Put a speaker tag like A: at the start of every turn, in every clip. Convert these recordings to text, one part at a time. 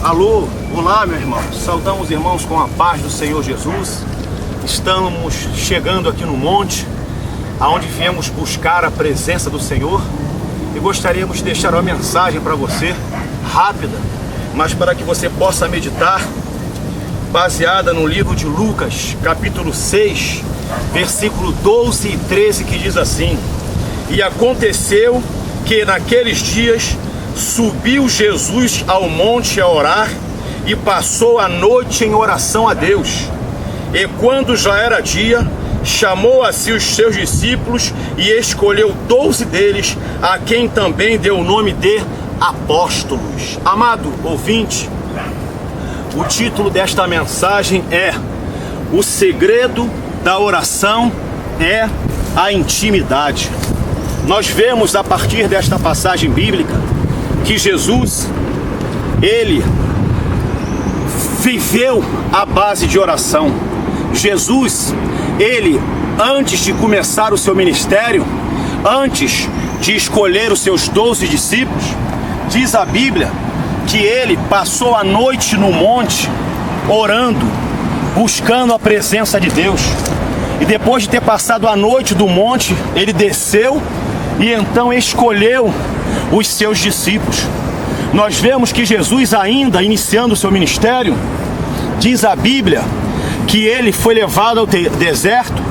A: Alô, olá meu irmão, saudamos os irmãos com a paz do Senhor Jesus. Estamos chegando aqui no monte, aonde viemos buscar a presença do Senhor, e gostaríamos de deixar uma mensagem para você, rápida, mas para que você possa meditar, baseada no livro de Lucas, capítulo 6, versículo 12 e 13, que diz assim: E aconteceu que naqueles dias subiu Jesus ao monte a orar e passou a noite em oração a Deus. E quando já era dia, chamou a si os seus discípulos e escolheu 12 deles, a quem também deu o nome de apóstolos. Amado ouvinte, o título desta mensagem é: O segredo da oração é a intimidade. Nós vemos a partir desta passagem bíblica que Jesus, ele viveu a base de oração. Jesus, ele, antes de começar o seu ministério, antes de escolher os seus 12 discípulos, diz a Bíblia que ele passou a noite no monte, orando, buscando a presença de Deus. E depois de ter passado a noite do monte, ele desceu e então escolheu os seus discípulos. Nós vemos que Jesus, ainda iniciando o seu ministério, diz a Bíblia que ele foi levado ao deserto,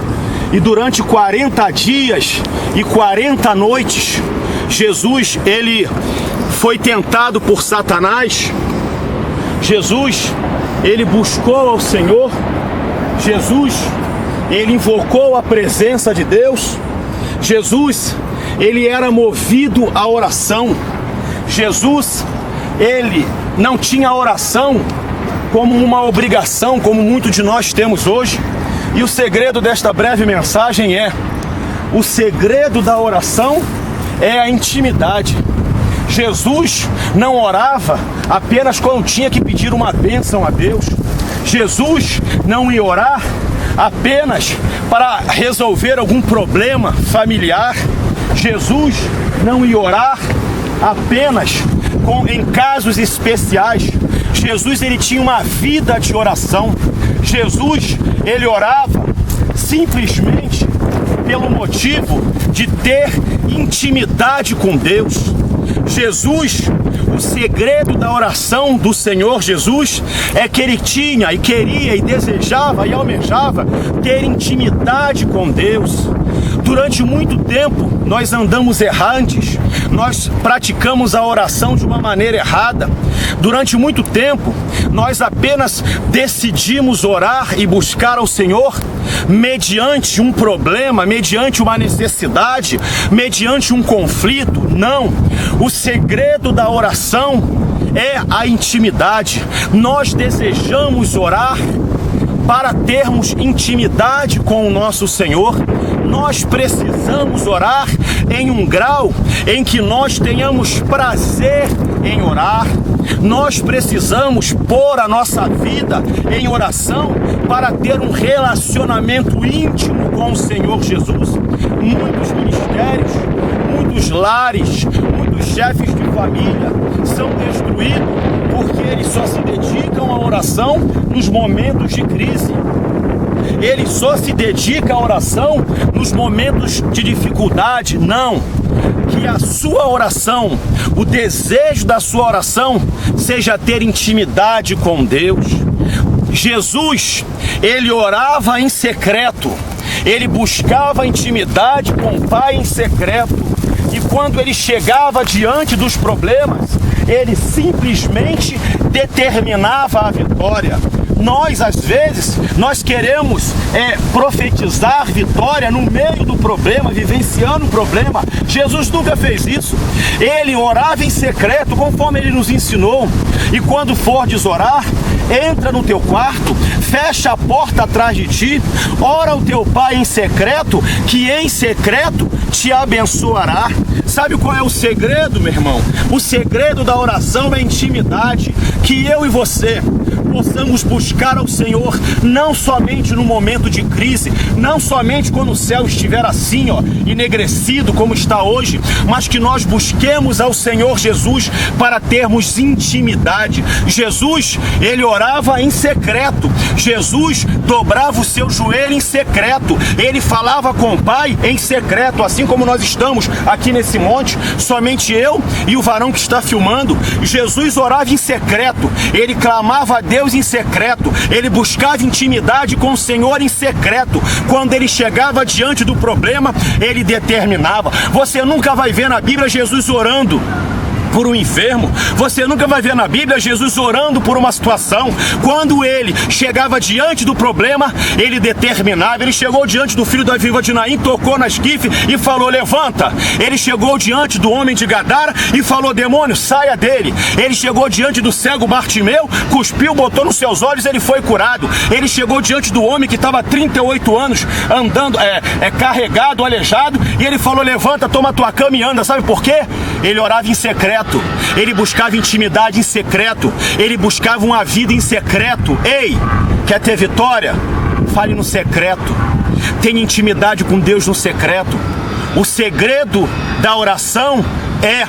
A: e durante 40 dias e 40 noites, Jesus, ele foi tentado por Satanás. Jesus, ele buscou ao Senhor. Jesus, ele invocou a presença de Deus. Jesus, ele era movido à oração. Jesus, ele não tinha a oração como uma obrigação, como muitos de nós temos hoje. E o segredo desta breve mensagem é: o segredo da oração é a intimidade. Jesus não orava apenas quando tinha que pedir uma bênção a Deus. Jesus não ia orar apenas para resolver algum problema familiar. Jesus não ia orar apenas em casos especiais. Jesus, ele tinha uma vida de oração. Jesus, ele orava simplesmente pelo motivo de ter intimidade com Deus. Jesus, o segredo da oração do Senhor Jesus é que ele tinha e queria e desejava e almejava ter intimidade com Deus. Durante muito tempo nós andamos errantes, nós praticamos a oração de uma maneira errada. Durante muito tempo nós apenas decidimos orar e buscar ao Senhor mediante um problema, mediante uma necessidade, mediante um conflito. Não, o segredo da oração é a intimidade. Nós desejamos orar para termos intimidade com o nosso Senhor. Nós precisamos orar em um grau em que nós tenhamos prazer em orar. Nós precisamos pôr a nossa vida em oração para ter um relacionamento íntimo com o Senhor Jesus. Muitos ministérios, muitos lares, muitos chefes de família são destruídos porque eles só se dedicam à oração nos momentos de crise. Ele só se dedica à oração nos momentos de dificuldade. Não, que a sua oração, o desejo da sua oração seja ter intimidade com Deus. Jesus, ele orava em secreto, ele buscava intimidade com o Pai em secreto, e quando ele chegava diante dos problemas, ele simplesmente determinava a vitória. Nós, às vezes, nós queremos profetizar vitória no meio do problema, vivenciando o problema. Jesus nunca fez isso. Ele orava em secreto, conforme ele nos ensinou. E quando fordes orar, entra no teu quarto, fecha a porta atrás de ti, ora ao teu Pai em secreto, que em secreto te abençoará. Sabe qual é o segredo, meu irmão? O segredo da oração é a intimidade. Que eu e você possamos buscar ao Senhor, não somente no momento de crise, não somente quando o céu estiver assim, enegrecido como está hoje, mas que nós busquemos ao Senhor Jesus para termos intimidade. Jesus, ele orava em secreto. Jesus dobrava o seu joelho em secreto. Ele falava com o Pai em secreto, assim como nós estamos aqui nesse monte, somente eu e o varão que está filmando. Jesus orava em secreto. Ele clamava a Deus em secreto, ele buscava intimidade com o Senhor em secreto. Quando ele chegava diante do problema, ele determinava. Você nunca vai ver na Bíblia Jesus orando por um enfermo. Você nunca vai ver na Bíblia Jesus orando por uma situação. Quando ele chegava diante do problema, ele determinava. Ele chegou diante do filho da viúva de Naim, tocou na esquife e falou: levanta. Ele chegou diante do homem de Gadara e falou: demônio, saia dele. Ele chegou diante do cego Bartimeu, cuspiu, botou nos seus olhos, ele foi curado. Ele chegou diante do homem que estava há 38 anos andando, carregado, aleijado, e ele falou: levanta, toma tua cama e anda. Sabe por quê? Ele orava em secreto. Ele buscava intimidade em secreto. Ele buscava uma vida em secreto. Ei, quer ter vitória? Fale no secreto. Tenha intimidade com Deus no secreto. O segredo da oração é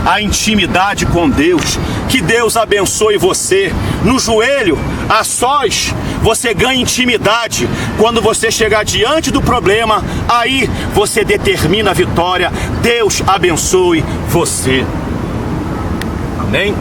A: a intimidade com Deus. Que Deus abençoe você. No joelho, a sós, você ganha intimidade. Quando você chegar diante do problema, aí você determina a vitória. Deus abençoe você. Amém?